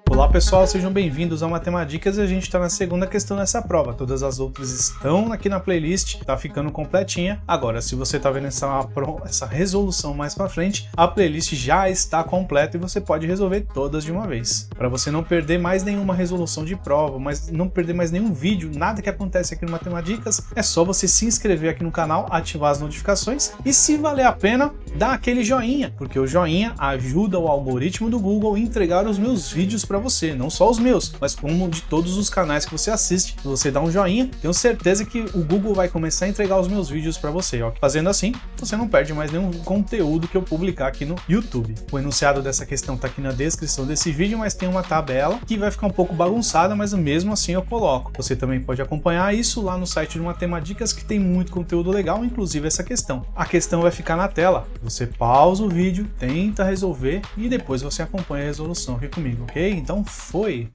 Olá pessoal, sejam bem-vindos ao Matemadicas e a gente está na segunda questão dessa prova. Todas as outras estão aqui na playlist, tá ficando completinha. Agora, se você tá vendo essa resolução mais pra frente, a playlist já está completa e você pode resolver todas de uma vez. Para você não perder mais nenhuma resolução de prova, mas não perder mais nenhum vídeo, nada que acontece aqui no Matemadicas, é só você se inscrever aqui no canal, ativar as notificações e, se valer a pena, dá aquele joinha, porque o joinha ajuda o algoritmo do Google a entregar os meus vídeos para você, não só os meus, mas como de todos os canais que você assiste. Se você dá um joinha, tenho certeza que o Google vai começar a entregar os meus vídeos para você, ó. Fazendo assim, você não perde mais nenhum conteúdo que eu publicar aqui no YouTube. O enunciado dessa questão tá aqui na descrição desse vídeo, mas tem uma tabela que vai ficar um pouco bagunçada, mas mesmo assim eu coloco. Você também pode acompanhar isso lá no site do Matemadicas, que tem muito conteúdo legal, inclusive essa questão. A questão vai ficar na tela, você pausa o vídeo, tenta resolver e depois você acompanha a resolução aqui comigo, ok? Então foi!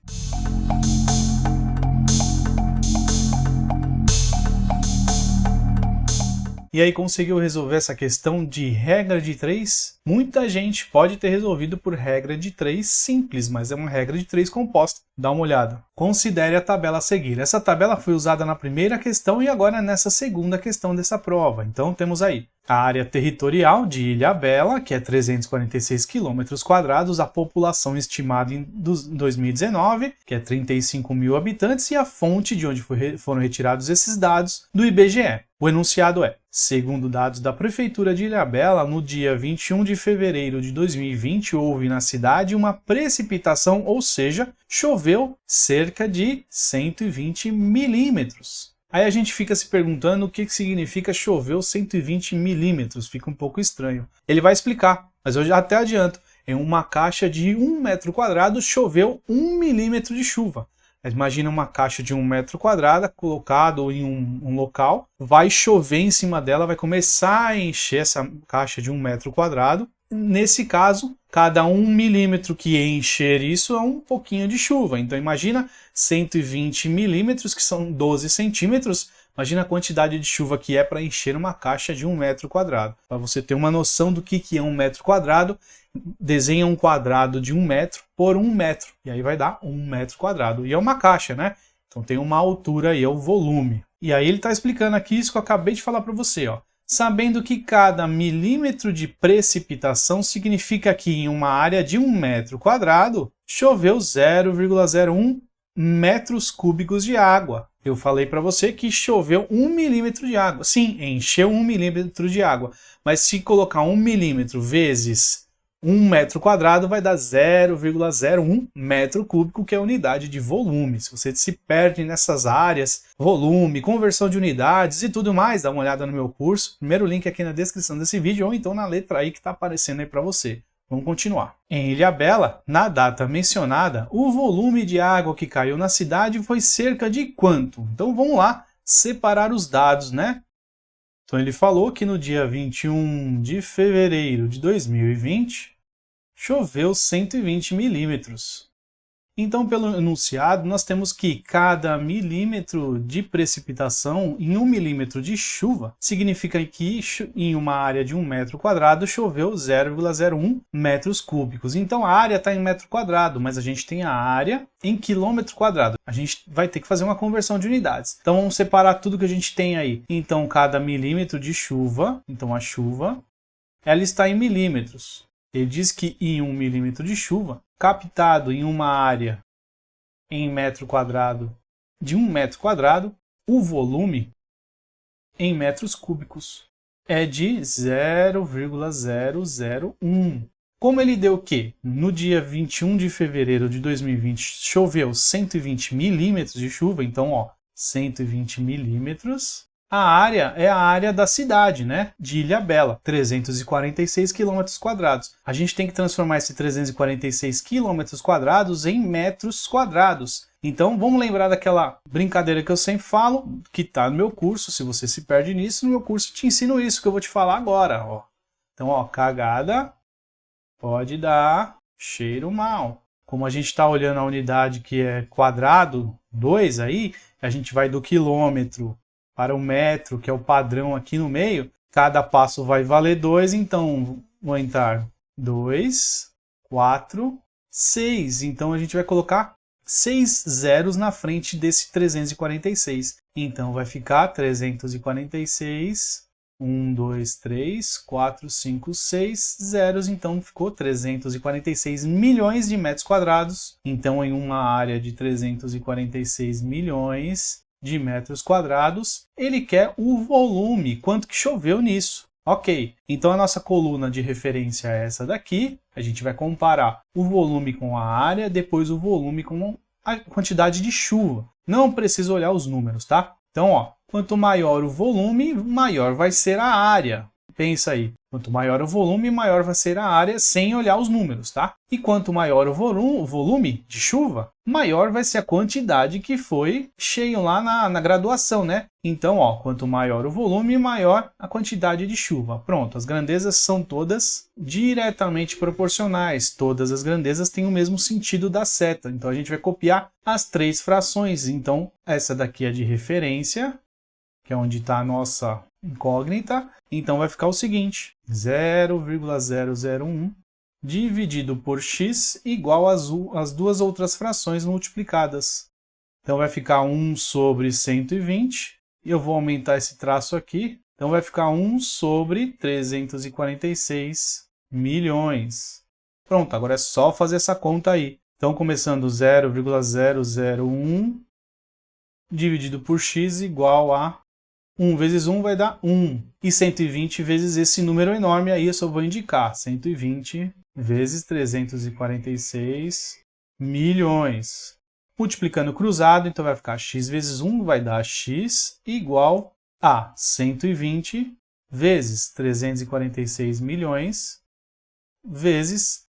E aí, conseguiu resolver essa questão de regra de 3? Muita gente pode ter resolvido por regra de 3 simples, mas é uma regra de 3 composta. Dá uma olhada. Considere a tabela a seguir. Essa tabela foi usada na primeira questão e agora nessa segunda questão dessa prova. Então temos aí a área territorial de Ilhabela, que é 346 km², a população estimada em 2019, que é 35 mil habitantes, e a fonte de onde foram retirados esses dados do IBGE. O enunciado é: segundo dados da Prefeitura de Ilhabela, no dia 21 de fevereiro de 2020 houve na cidade uma precipitação, ou seja, choveu cerca de 120 milímetros. Aí a gente fica se perguntando o que significa choveu 120 milímetros, fica um pouco estranho. Ele vai explicar, mas eu já até adianto, em uma caixa de 1 metro quadrado choveu 1 milímetro de chuva. Imagina uma caixa de 1 metro quadrado colocado em um local, vai chover em cima dela, vai começar a encher essa caixa de 1 metro quadrado. Nesse caso, cada 1 milímetro que encher isso é um pouquinho de chuva. Então imagina 120 milímetros, que são 12 centímetros. Imagina a quantidade de chuva que é para encher uma caixa de 1 metro quadrado. Para você ter uma noção do que é 1 metro quadrado, desenha um quadrado de 1 metro por 1 metro. E aí vai dar 1 metro quadrado. E é uma caixa, né? Então tem uma altura aí, é o volume. E aí ele está explicando aqui isso que eu acabei de falar para você, ó. Sabendo que cada milímetro de precipitação significa que em uma área de 1 metro quadrado choveu 0,01 metros cúbicos de água. Eu falei para você que choveu 1 milímetro de água. Sim, encheu 1 milímetro de água. Mas se colocar 1 milímetro vezes 1 metro quadrado vai dar 0,01 metro cúbico, que é a unidade de volume. Se você se perde nessas áreas, volume, conversão de unidades e tudo mais, dá uma olhada no meu curso. Primeiro link aqui na descrição desse vídeo ou então na letra aí que está aparecendo aí para você. Vamos continuar. Em Ilhabela, na data mencionada, o volume de água que caiu na cidade foi cerca de quanto? Então vamos lá separar os dados, né? Então ele falou que no dia 21 de fevereiro de 2020 choveu 120 milímetros. Então, pelo enunciado, nós temos que cada milímetro de precipitação em 1 milímetro de chuva significa que em uma área de 1 metro quadrado choveu 0,01 metros cúbicos. Então, a área está em metro quadrado, mas a gente tem a área em quilômetro quadrado. A gente vai ter que fazer uma conversão de unidades. Então, vamos separar tudo que a gente tem aí. Então, cada milímetro de chuva, então a chuva, ela está em milímetros. Ele diz que em 1 milímetro de chuva, captado em uma área em metro quadrado de 1 metro quadrado, o volume em metros cúbicos é de 0,001. Como ele deu que no dia 21 de fevereiro de 2020 choveu 120 milímetros de chuva, então ó, 120 milímetros. A área é a área da cidade, né? De Ilhabela, 346 km². A gente tem que transformar esse 346 km² em metros quadrados. Então, vamos lembrar daquela brincadeira que eu sempre falo, que está no meu curso. Se você se perde nisso, no meu curso eu te ensino isso que eu vou te falar agora. Ó. Então, ó, cagada pode dar cheiro mal. Como a gente está olhando a unidade que é quadrado, 2 aí, a gente vai do quilômetro para o metro, que é o padrão aqui no meio. Cada passo vai valer 2, então vou entrar 2, 4, 6. Então a gente vai colocar 6 zeros na frente desse 346. Então vai ficar 346, 1, 2, 3, 4, 5, 6 zeros. Então ficou 346 milhões de metros quadrados. Então em uma área de 346 milhões de metros quadrados, ele quer o volume, quanto que choveu nisso. Ok, então a nossa coluna de referência é essa daqui. A gente vai comparar o volume com a área, depois o volume com a quantidade de chuva. Não precisa olhar os números, tá? Então, ó, quanto maior o volume, maior vai ser a área. Pensa aí, quanto maior o volume, maior vai ser a área sem olhar os números, tá? E quanto maior o volume de chuva, maior vai ser a quantidade que foi cheio lá na graduação, né? Então, ó, quanto maior o volume, maior a quantidade de chuva. Pronto, as grandezas são todas diretamente proporcionais. Todas as grandezas têm o mesmo sentido da seta. Então, a gente vai copiar as 3 frações. Então, essa daqui é de referência, que é onde está a nossa incógnita. Então vai ficar o seguinte: 0,001 dividido por x igual às duas outras frações multiplicadas. Então vai ficar 1 sobre 120. E eu vou aumentar esse traço aqui. Então vai ficar 1 sobre 346 milhões. Pronto, agora é só fazer essa conta aí. Então começando 0,001 dividido por x igual a 1 vezes 1 vai dar 1. E 120 vezes esse número enorme aí eu só vou indicar. 120 vezes 346 milhões. Multiplicando cruzado, então vai ficar x vezes 1 vai dar x igual a 120 vezes 346 milhões vezes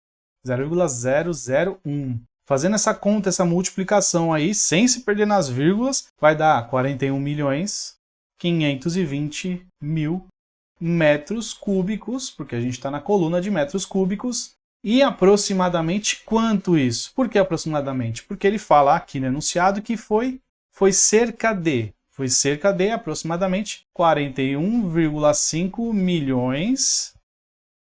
0,001. Fazendo essa conta, essa multiplicação aí, sem se perder nas vírgulas, vai dar 41 milhões 520 mil metros cúbicos, porque a gente está na coluna de metros cúbicos. E aproximadamente quanto isso? Por que aproximadamente? Porque ele fala aqui no enunciado que foi cerca de aproximadamente 41,5 milhões,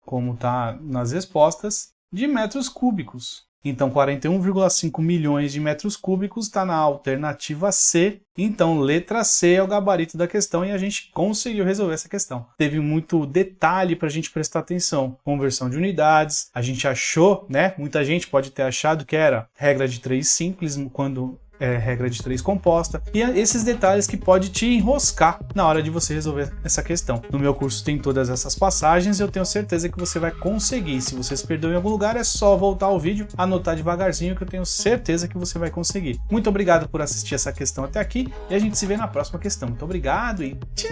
como está nas respostas, de metros cúbicos. Então, 41,5 milhões de metros cúbicos está na alternativa C. Então, letra C é o gabarito da questão e a gente conseguiu resolver essa questão. Teve muito detalhe para a gente prestar atenção. Conversão de unidades. A gente achou, né? Muita gente pode ter achado que era regra de 3 simples, quando é regra de 3 composta. E esses detalhes que pode te enroscar na hora de você resolver essa questão. No meu curso tem todas essas passagens e eu tenho certeza que você vai conseguir. Se você se perdeu em algum lugar, é só voltar ao vídeo, anotar devagarzinho que eu tenho certeza que você vai conseguir. Muito obrigado por assistir essa questão até aqui e a gente se vê na próxima questão. Muito obrigado e tchau!